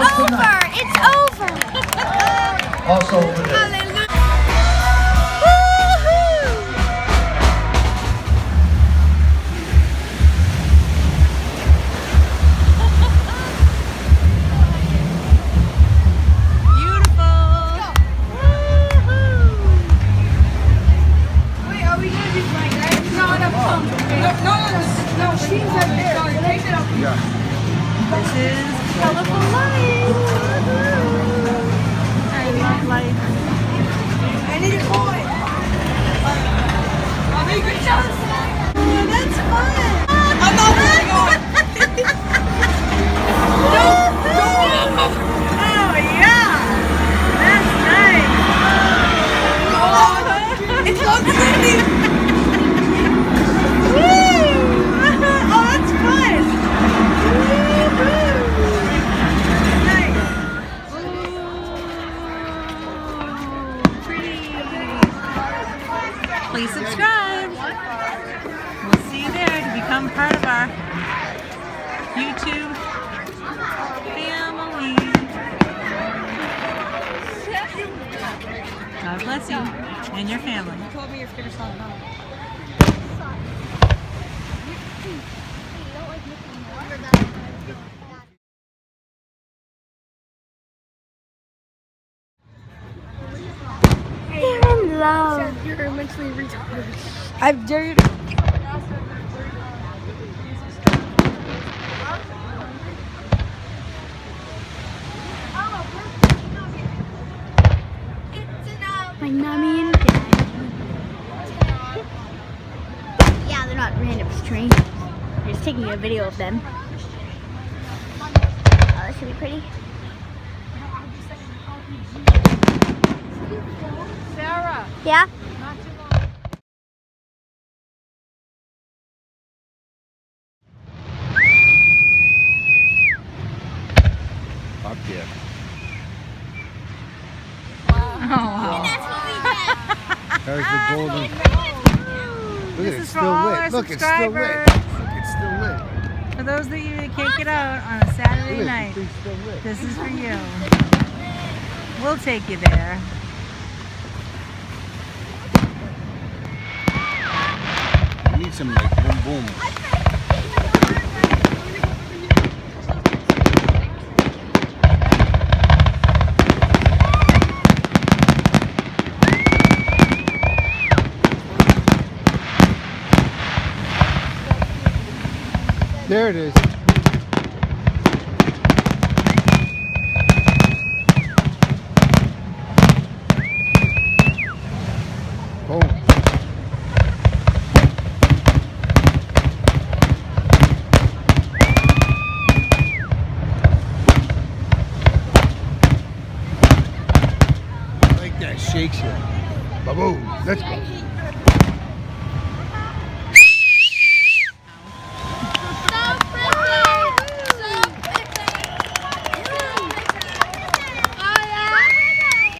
over. It's over. Also over there. Hallelujah. This is colorful light. I love light. I need a boy. I'll make good shots. Oh, that's fun. I'm not going. Oh, yeah. That's nice. Oh, it's so pretty. Oh, that's fun. Please subscribe. We'll see you there to become part of our YouTube family. God bless you and your family. You told me your favorite song. You're in love. You're mentally retarded. I've dared. My mommy and dad. Yeah, they're not random strangers. They're just taking a video of them. Oh, this should be pretty. Sarah. Yeah? Up here. Oh, wow. That's what we There's the golden. Look This at it, is it's for still all lit. our Look, it's still lit. subscribers. Look, it's still lit. For those of you that can't get out on a Saturday Look, night, the thing's still lit. this is for you. We'll take you there. We need some like boom boom. There it is. Boom. I like that. Shakes you. Ba-boom. Let's go.